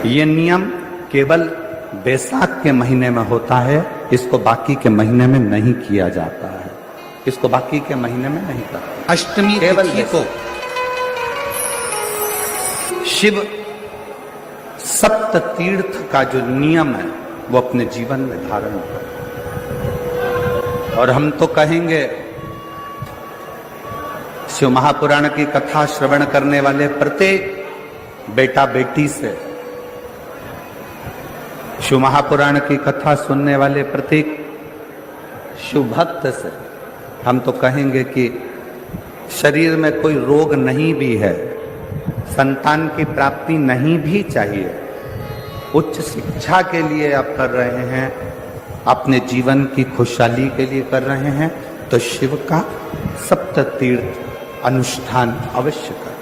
ये नियम केवल बैसाख के महीने में होता है, इसको बाकी के महीने में नहीं किया जाता है। इसको बाकी के महीने में नहीं करते। अष्टमी केवल तिथि को शिव सप्त तीर्थ का जो नियम है वो अपने जीवन में धारण करें। और हम तो कहेंगे, शिव महापुराण की कथा श्रवण करने वाले प्रत्येक बेटा बेटी से, शिव महापुराण की कथा सुनने वाले प्रत्येक शिव भक्त से हम तो कहेंगे कि शरीर में कोई रोग नहीं भी है, संतान की प्राप्ति नहीं भी चाहिए, उच्च शिक्षा के लिए आप कर रहे हैं, अपने जीवन की खुशहाली के लिए कर रहे हैं, तो शिव का सप्त तीर्थ अनुष्ठान अवश्य करें,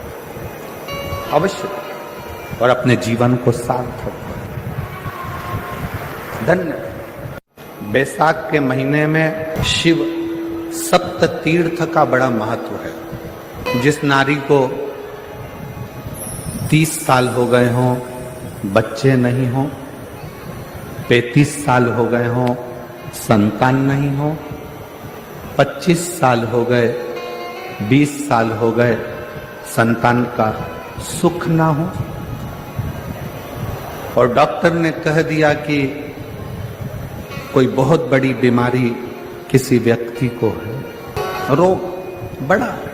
अवश्य करें और अपने जीवन को सार्थक करें। धन्य। बैसाख के महीने में शिव सप्त तीर्थ का बड़ा महत्व है। जिस नारी को 30 साल हो गए हों, बच्चे नहीं हों, 35 साल हो गए हों, संतान नहीं हो, 25 साल हो गए, 20 साल हो गए, संतान का सुख ना हो, और डॉक्टर ने कह दिया कि कोई बहुत बड़ी बीमारी किसी व्यक्ति को है, रोग बड़ा है,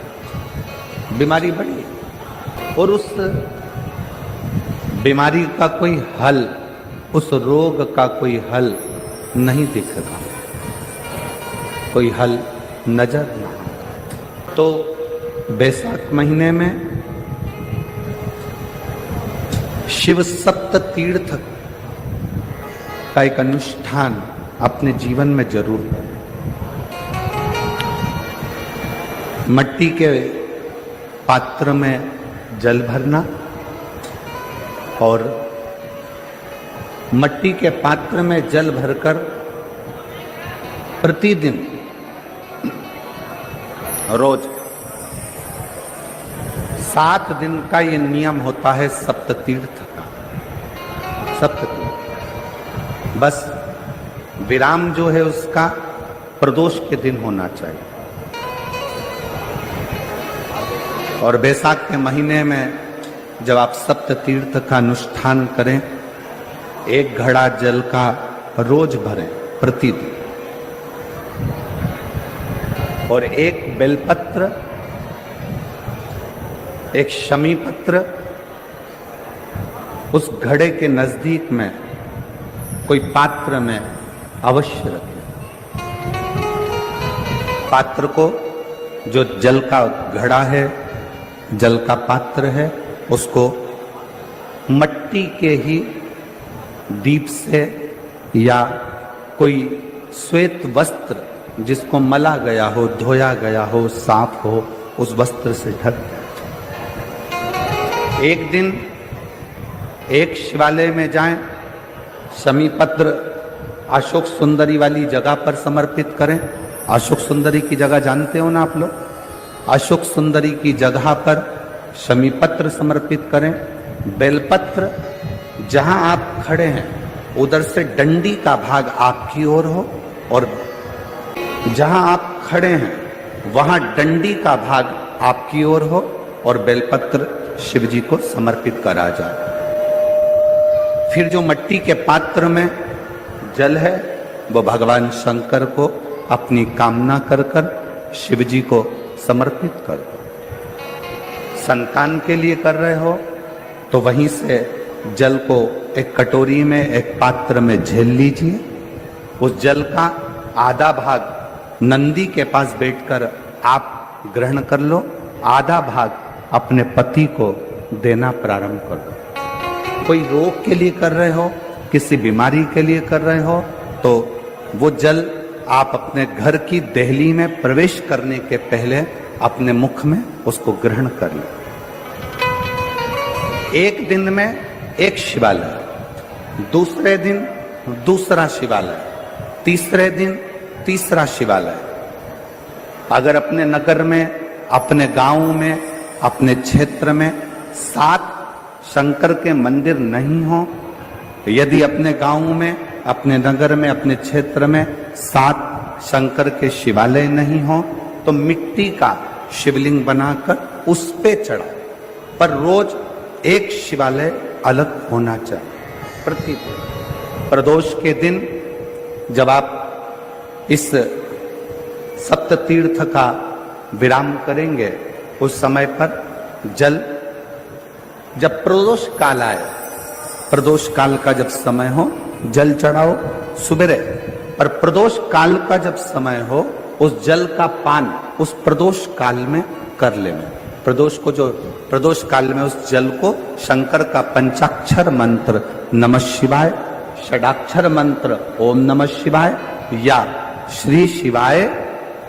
बीमारी बड़ी है, और उस बीमारी का कोई हल, उस रोग का कोई हल नहीं दिख रहा, कोई हल नजर ना आता, तो बैसाख महीने में शिव सप्त तीर्थ का एक अनुष्ठान अपने जीवन में जरूर करें। मट्टी के पात्र में जल भरना और मट्टी के पात्र में जल भरकर प्रतिदिन रोज 7 दिन का ये नियम होता है सप्त तीर्थ का। सप्त तीर्थ बस विराम जो है उसका प्रदोष के दिन होना चाहिए। और बैसाख के महीने में जब आप सप्त तीर्थ का अनुष्ठान करें, 1 घड़ा जल का रोज भरें प्रतिदिन, और 1 बेलपत्र, 1 शमी पत्र उस घड़े के नजदीक में कोई पात्र में अवश्य रखें। पात्र को, जो जल का घड़ा है, जल का पात्र है, उसको मट्टी के ही दीप से या कोई श्वेत वस्त्र जिसको मला गया हो, धोया गया हो, साफ हो, उस वस्त्र से ढक दें। एक दिन एक शिवालय में जाएं, शमी पत्र अशोक सुंदरी वाली जगह पर समर्पित करें। अशोक सुंदरी की जगह जानते हो ना आप लोग? अशोक सुंदरी की जगह पर शमी पत्र समर्पित करें। बेलपत्र जहां आप खड़े हैं उधर से डंडी का भाग आपकी ओर हो, और जहां आप खड़े हैं वहां डंडी का भाग आपकी ओर हो, और बेलपत्र शिव जी को समर्पित करा जाए। फिर जो मट्टी के पात्र में जल है वो भगवान शंकर को अपनी कामना कर कर शिव जी को समर्पित कर दो। संतान के लिए कर रहे हो तो वहीं से जल को एक कटोरी में, एक पात्र में झेल लीजिए। उस जल का आधा भाग नंदी के पास बैठकर आप ग्रहण कर लो, आधा भाग अपने पति को देना प्रारंभ कर दो। कोई रोग के लिए कर रहे हो, किसी बीमारी के लिए कर रहे हो, तो वो जल आप अपने घर की देहली में प्रवेश करने के पहले अपने मुख में उसको ग्रहण कर लें। एक दिन में एक शिवालय, दूसरे दिन दूसरा शिवालय, तीसरे दिन तीसरा शिवालय। अगर अपने नगर में, अपने गांव में, अपने क्षेत्र में 7 शंकर के मंदिर नहीं हो, यदि अपने गांव में, अपने नगर में, अपने क्षेत्र में 7 शंकर के शिवालय नहीं हो, तो मिट्टी का शिवलिंग बनाकर उस पे चढ़ाओ, पर रोज एक शिवालय अलग होना चाहिए प्रतिदिन। प्रदोष के दिन जब आप इस सप्त तीर्थ का विराम करेंगे, उस समय पर जल, जब प्रदोष काल आए, प्रदोष काल का जब समय हो जल चढ़ाओ सुबह, पर प्रदोष काल का जब समय हो उस जल का पान उस प्रदोष काल में कर लेना। प्रदोष को, जो प्रदोष काल में उस जल को शंकर का पंचाक्षर मंत्र नमः शिवाय, षडाक्षर मंत्र ओम नमः शिवाय या श्री शिवाय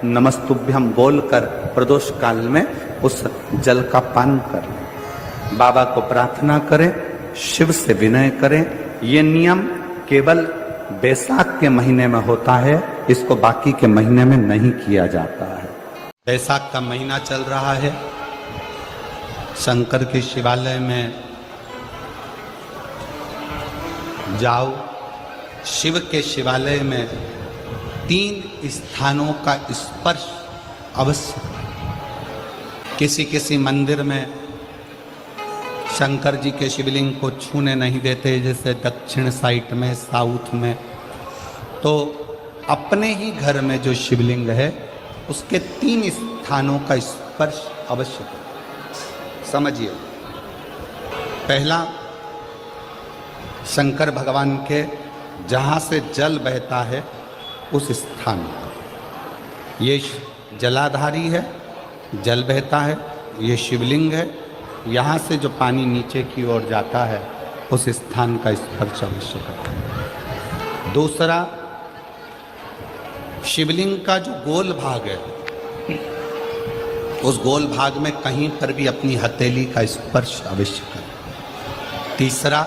नमस्तुभ्यम बोलकर प्रदोष काल में उस जल का पान करें। बाबा को प्रार्थना करें, शिव से विनय करें। ये नियम केवल बैसाख के महीने में होता है, इसको बाकी के महीने में नहीं किया जाता है। बैसाख का महीना चल रहा है, शंकर के शिवालय में जाओ। शिव के शिवालय में 3 स्थानों का स्पर्श अवश्य। किसी किसी मंदिर में शंकर जी के शिवलिंग को छूने नहीं देते, जैसे दक्षिण साइड में, साउथ में। तो अपने ही घर में जो शिवलिंग है उसके 3 स्थानों का स्पर्श अवश्य करें। समझिए, पहला शंकर भगवान के जहाँ से जल बहता है उस स्थान का, ये जलाधारी है, जल बहता है, ये शिवलिंग है। यहाँ से जो पानी नीचे की ओर जाता है उस स्थान का स्पर्श अवश्य करें। दूसरा, शिवलिंग का जो गोल भाग है उस गोल भाग में कहीं पर भी अपनी हथेली का स्पर्श अवश्य करें। तीसरा,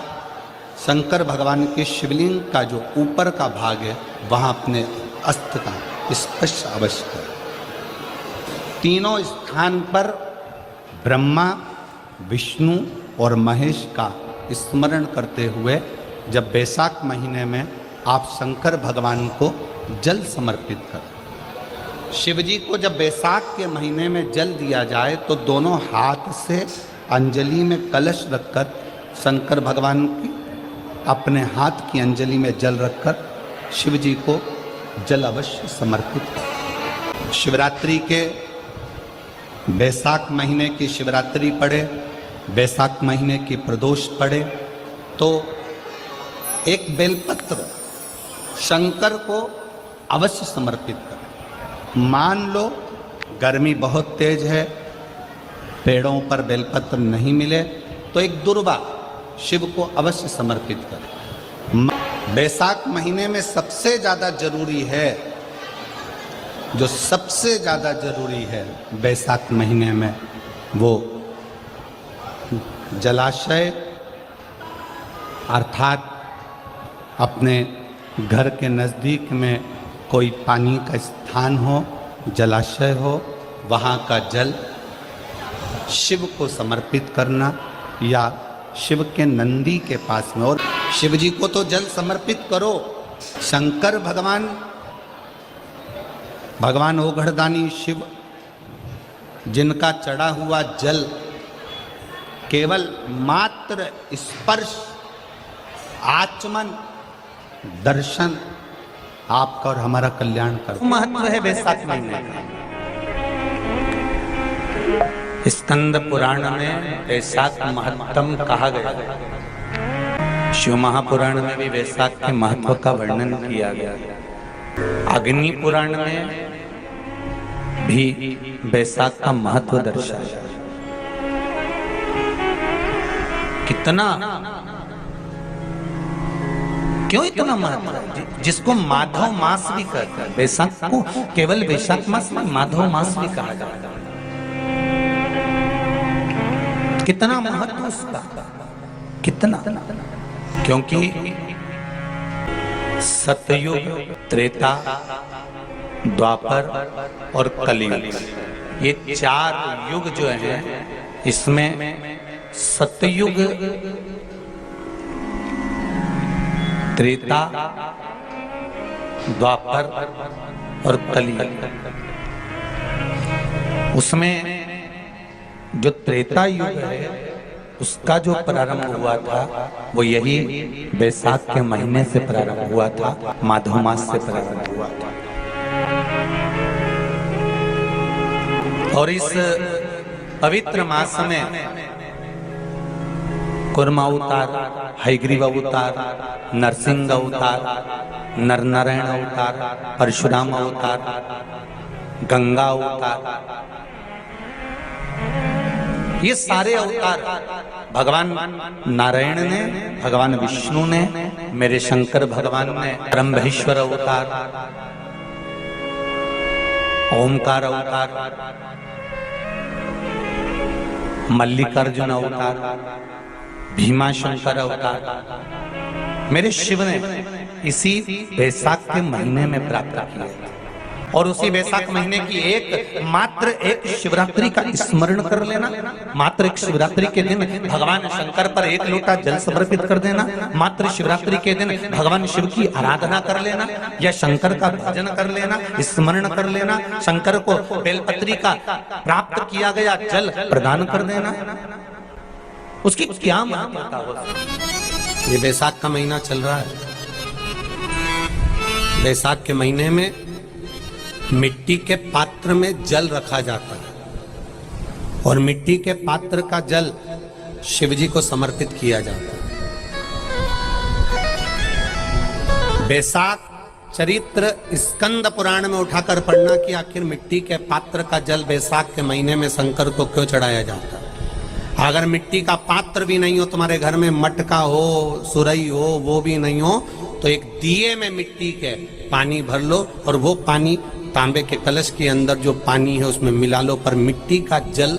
शंकर भगवान के शिवलिंग का जो ऊपर का भाग है वहाँ अपने अस्त्र का स्पर्श अवश्य करें। तीनों स्थान पर ब्रह्मा, विष्णु और महेश का स्मरण करते हुए जब बैसाख महीने में आप शंकर भगवान को जल समर्पित करें। शिव जी को जब बैसाख के महीने में जल दिया जाए तो दोनों हाथ से अंजलि में कलश रखकर शंकर भगवान की अपने हाथ की अंजलि में जल रखकर शिव जी को जल अवश्य समर्पित करें। शिवरात्रि के बैसाख महीने की शिवरात्रि पड़े, बैसाख महीने की प्रदोष पड़े, तो एक बेलपत्र शंकर को अवश्य समर्पित करें। मान लो गर्मी बहुत तेज है, पेड़ों पर बेलपत्र नहीं मिले, तो एक दुर्वा शिव को अवश्य समर्पित करें। बैसाख महीने में सबसे ज़्यादा जरूरी है, जो सबसे ज़्यादा जरूरी है बैसाख महीने में, वो जलाशय अर्थात अपने घर के नज़दीक में कोई पानी का स्थान हो, जलाशय हो, वहाँ का जल शिव को समर्पित करना, या शिव के नंदी के पास में। और शिव जी को तो जल समर्पित करो, शंकर भगवान ओघड़दानी शिव, जिनका चढ़ा हुआ जल केवल मात्र स्पर्श, आचमन, दर्शन आपका और हमारा कल्याण कर। महत्व है बैसाख महीने का। स्कंद पुराण में बैसाख महत्तम कहा गया। शिव महापुराण में भी बैसाख के महत्व का वर्णन किया गया। अग्नि पुराण में भी बैसाख का महत्व दर्शाया। कितना, क्यों इतना महत्व? जिसको माधव मास भी कहते हैं, बैसाख को केवल बैसाख मास में माधव मास भी कहा जाता है। कितना महत्व उसका, कितना? क्योंकि सतयुग, त्रेता, द्वापर और कलयुग, ये 4 युग जो हैं, इसमें सतयुग, त्रेता, द्वापर और कली। उसमें जो त्रेता युग है उसका जो प्रारंभ हुआ था वो यही बैसाख के महीने से प्रारंभ हुआ था, माधव मास से प्रारंभ हुआ था। और इस पवित्र मास में कुर्मा अवतार, हयग्रीव अवतार, नरसिंह अवतार, नरनारायण अवतार, परशुराम अवतार, गंगा अवतार, ये सारे अवतार भगवान नारायण ने, भगवान विष्णु ने, मेरे शंकर भगवान ने ब्रह्मेश्वर अवतार, ओमकार अवतार, मल्लिकार्जुन अवतार, भीमाशंकर अवतार मेरे शिव ने इसी बैसाख के महीने में प्राप्त किया। और उसी बैसाख महीने की मात्र एक शिवरात्रि का स्मरण कर लेना, मात्र एक शिवरात्रि के दिन भगवान शंकर पर एक लोटा जल समर्पित कर देना, मात्र शिवरात्रि के दिन भगवान शिव की आराधना कर लेना या शंकर का भजन कर लेना, स्मरण कर लेना, शंकर को बेलपत्री का प्राप्त किया गया जल प्रदान कर देना, उसकी क्या महत्ता हो। ये बैसाख का महीना चल रहा है। बैसाख के महीने में मिट्टी के पात्र में जल रखा जाता है और मिट्टी के पात्र का जल शिव जी को समर्पित किया जाता है। बैसाख चरित्र स्कंद पुराण में उठाकर पढ़ना कि आखिर मिट्टी के पात्र का जल बैसाख के महीने में शंकर को क्यों चढ़ाया जाता है। अगर मिट्टी का पात्र भी नहीं हो, तुम्हारे घर में मटका हो, सुरई हो, वो भी नहीं हो, तो एक दिए में मिट्टी के पानी भर लो और वो पानी तांबे के कलश के अंदर जो पानी है उसमें मिला लो। पर मिट्टी का जल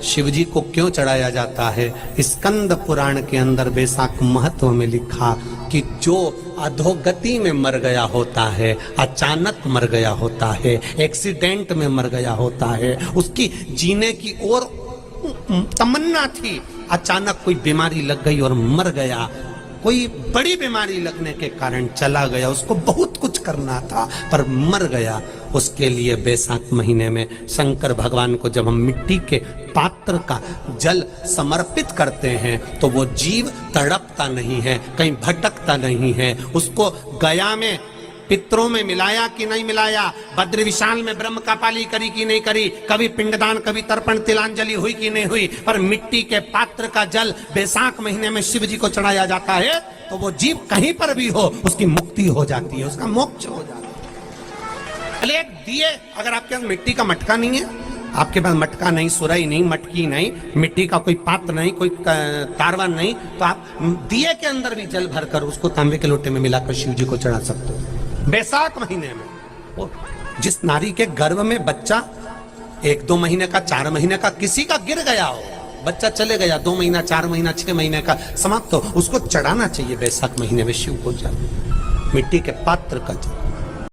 शिवजी को क्यों चढ़ाया जाता है? स्कंद पुराण के अंदर बैसाख महत्व में लिखा कि जो अधोगति में मर गया होता है, अचानक मर गया होता है, एक्सीडेंट में मर गया होता है, उसकी जीने की और तमन्ना थी, अचानक कोई बीमारी लग गई और मर गया, कोई बड़ी बीमारी लगने के कारण चला गया, उसको बहुत कुछ करना था पर मर गया, उसके लिए बैसाख महीने में शंकर भगवान को जब हम मिट्टी के पात्र का जल समर्पित करते हैं तो वो जीव तड़पता नहीं है, कहीं भटकता नहीं है। उसको गया में पितरों में मिलाया कि नहीं मिलाया, बद्र विशाल में ब्रह्म का पाली करी कि नहीं करी, कभी पिंडदान, कभी तर्पण तिलांजलि हुई कि नहीं हुई, पर मिट्टी के पात्र का जल बैसाख महीने में शिव जी को चढ़ाया जाता है तो वो जीव कहीं पर भी हो उसकी मुक्ति हो जाती है, उसका मोक्ष हो जाता है। एक दिए, अगर आपके पास मिट्टी का मटका नहीं है, आपके पास मटका नहीं, सुराई नहीं, मटकी नहीं, मिट्टी का कोई पात्र नहीं, कोई कारवा नहीं, तो आप दिए के अंदर भी जल भरकर उसको तांबे के लोटे में मिलाकर शिव जी को चढ़ा सकते हो बैसाख महीने में। जिस नारी के गर्भ में बच्चा 1-2 महीने का, 4 महीने का किसी का गिर गया हो, बच्चा चले गया 2 महीना, 4 महीना, 6 महीने का समाप्त हो, उसको चढ़ाना चाहिए बैसाख महीने में शिव को जल, मिट्टी के पात्र का जल।